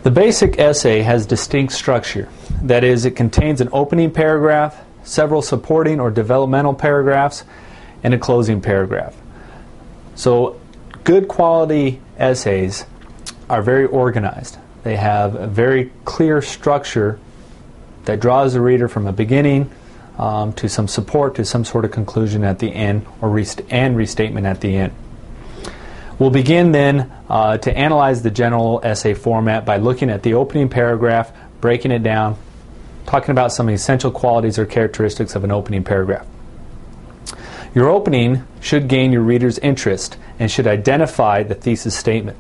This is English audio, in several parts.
The basic essay has distinct structure. That is, it contains an opening paragraph, several supporting or developmental paragraphs, and a closing paragraph. So good quality essays are very organized. They have a very clear structure that draws the reader from a beginning to some support to some sort of conclusion at the end, or and restatement at the end. We'll begin then to analyze the general essay format by looking at the opening paragraph, breaking it down, talking about some essential qualities or characteristics of an opening paragraph. Your opening should gain your reader's interest and should identify the thesis statement.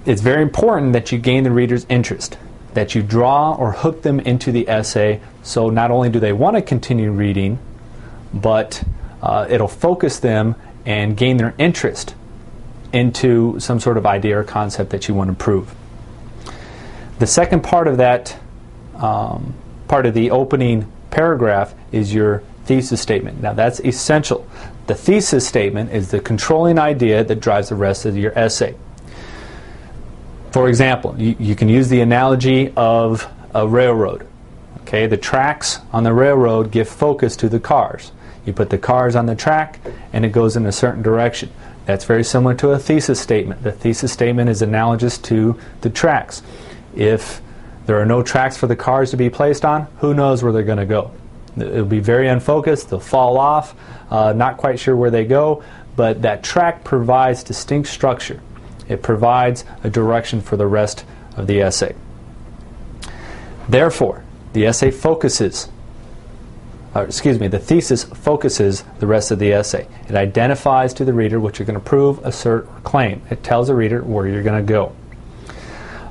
It's very important that you gain the reader's interest, that you draw or hook them into the essay, so not only do they want to continue reading, but it'll focus them and gain their interest into some sort of idea or concept that you want to prove. The second part of that, part of the opening paragraph, is your thesis statement. Now that's essential. The thesis statement is the controlling idea that drives the rest of your essay. For example, you can use the analogy of a railroad. Okay, the tracks on the railroad give focus to the cars. You put the cars on the track and it goes in a certain direction. That's very similar to a thesis statement. The thesis statement is analogous to the tracks. If there are no tracks for the cars to be placed on, who knows where they're going to go? It'll be very unfocused, they'll fall off, not quite sure where they go, but that track provides distinct structure. It provides a direction for the rest of the essay. Therefore, the thesis focuses the rest of the essay. It identifies to the reader what you're going to prove, assert, or claim. It tells the reader where you're going to go.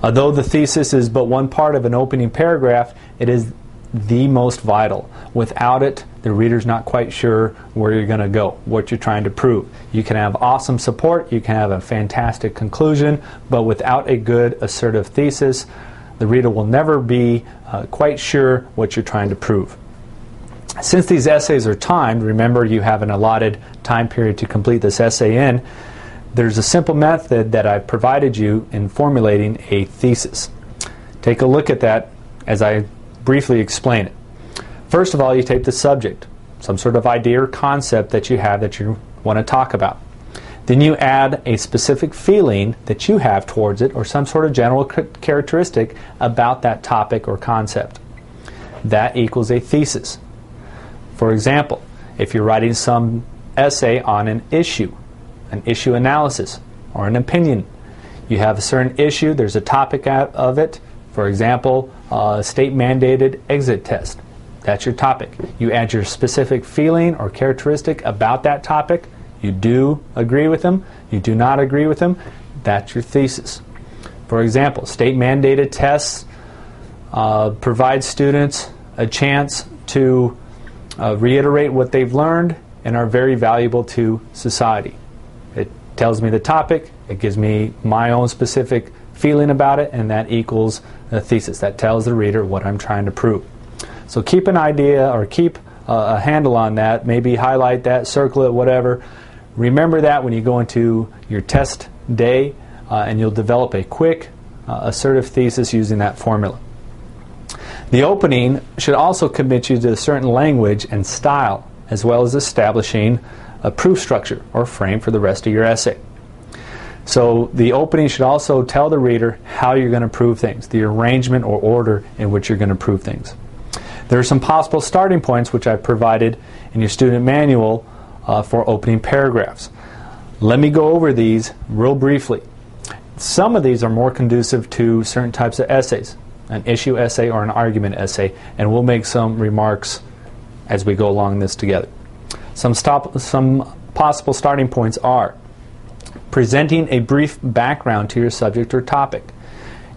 Although the thesis is but one part of an opening paragraph, it is the most vital. Without it, the reader's not quite sure where you're going to go, what you're trying to prove. You can have awesome support, you can have a fantastic conclusion, but without a good assertive thesis, the reader will never be quite sure what you're trying to prove. Since these essays are timed, remember you have an allotted time period to complete this essay in, there's a simple method that I've provided you in formulating a thesis. Take a look at that as I briefly explain it. First of all, you take the subject, some sort of idea or concept that you have that you want to talk about. Then you add a specific feeling that you have towards it, or some sort of general characteristic about that topic or concept. That equals a thesis. For example, if you're writing some essay on an issue analysis, or an opinion, you have a certain issue, there's a topic of it, for example, state-mandated exit test. That's your topic. You add your specific feeling or characteristic about that topic. You do agree with them, you do not agree with them, that's your thesis. For example, state-mandated tests provide students a chance to reiterate what they've learned and are very valuable to society. It tells me the topic, it gives me my own specific feeling about it, and that equals a thesis. That tells the reader what I'm trying to prove. So keep an idea, or keep a handle on that, maybe highlight that, circle it, whatever. Remember that when you go into your test day, and you'll develop a quick, assertive thesis using that formula. The opening should also commit you to a certain language and style, as well as establishing a proof structure or frame for the rest of your essay. So the opening should also tell the reader how you're going to prove things, the arrangement or order in which you're going to prove things. There are some possible starting points which I've provided in your student manual for opening paragraphs. Let me go over these real briefly. Some of these are more conducive to certain types of essays, an issue essay or an argument essay, and we'll make some remarks as we go along this together. Some possible starting points are presenting a brief background to your subject or topic.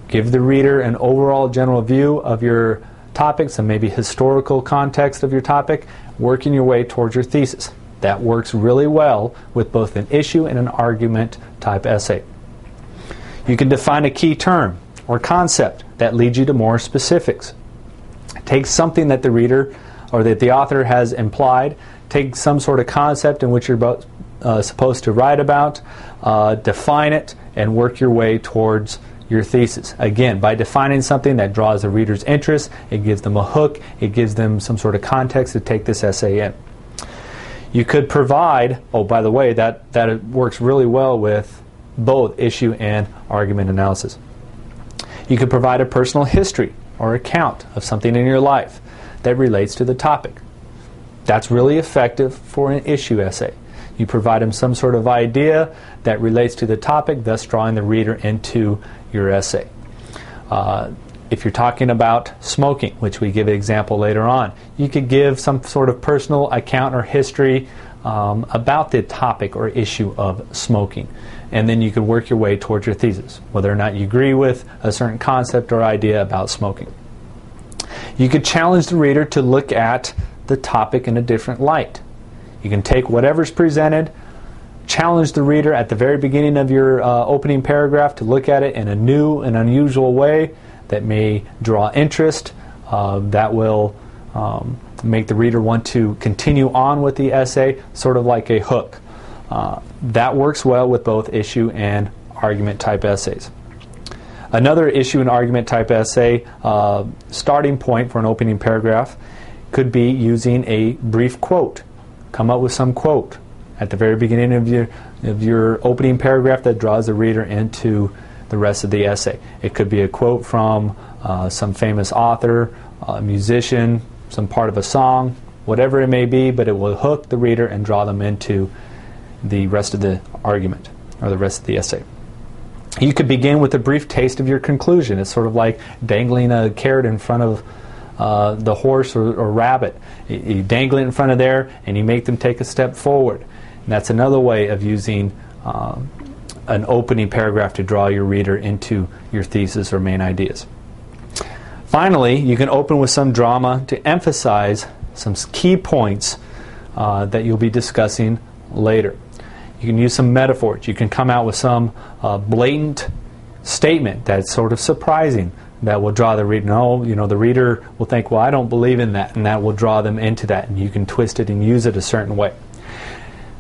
Give the reader an overall general view of your topic, some maybe historical context of your topic, working your way towards your thesis. That works really well with both an issue and an argument type essay. You can define a key term or concept that leads you to more specifics. Take something that the reader or that the author has implied, take some sort of concept in which you're supposed to write about, define it, and work your way towards your thesis. Again, by defining something that draws the reader's interest, it gives them a hook, it gives them some sort of context to take this essay in. You could provide, oh, by the way, that works really well with both issue and argument analysis. You could provide a personal history or account of something in your life that relates to the topic. That's really effective for an issue essay. You provide them some sort of idea that relates to the topic, thus drawing the reader into your essay. If you're talking about smoking, which we give an example later on, you could give some sort of personal account or history about the topic or issue of smoking. And then you could work your way towards your thesis, whether or not you agree with a certain concept or idea about smoking. You could challenge the reader to look at the topic in a different light. You can take whatever's presented, challenge the reader at the very beginning of your opening paragraph to look at it in a new and unusual way that may draw interest, that will make the reader want to continue on with the essay, sort of like a hook. That works well with both issue and argument type essays. Another issue and argument type essay starting point for an opening paragraph could be using a brief quote. Come up with some quote at the very beginning of your opening paragraph that draws the reader into the rest of the essay. It could be a quote from some famous author, a musician, some part of a song, whatever it may be, but it will hook the reader and draw them into the rest of the argument or the rest of the essay. You could begin with a brief taste of your conclusion. It's sort of like dangling a carrot in front of the horse or rabbit. You dangle it in front of there and you make them take a step forward. And that's another way of using an opening paragraph to draw your reader into your thesis or main ideas. Finally, you can open with some drama to emphasize some key points that you'll be discussing later. You can use some metaphors. You can come out with some blatant statement that's sort of surprising that will draw the reader. No, the reader will think, well, I don't believe in that, and that will draw them into that, and you can twist it and use it a certain way.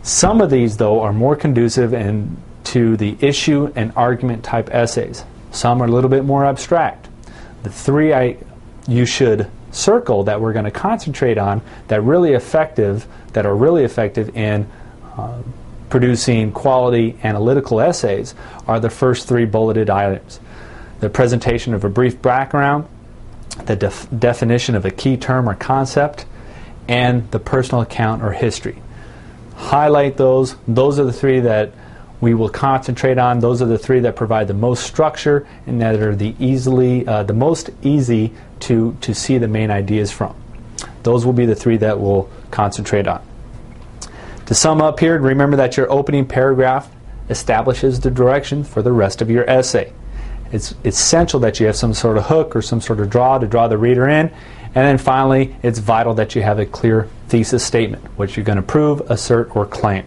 Some of these, though, are more conducive to the issue and argument type essays. Some are a little bit more abstract. The three you should circle that we're going to concentrate on that are really effective in producing quality analytical essays are the first three bulleted items. The presentation of a brief background, the definition of a key term or concept, and the personal account or history. Highlight those. Those are the three that we will concentrate on. Those are the three that provide the most structure and that are the most easy to see the main ideas from. Those will be the three that we'll concentrate on. To sum up here, remember that your opening paragraph establishes the direction for the rest of your essay. It's essential that you have some sort of hook or some sort of draw to draw the reader in. And then finally, it's vital that you have a clear thesis statement, which you're going to prove, assert, or claim.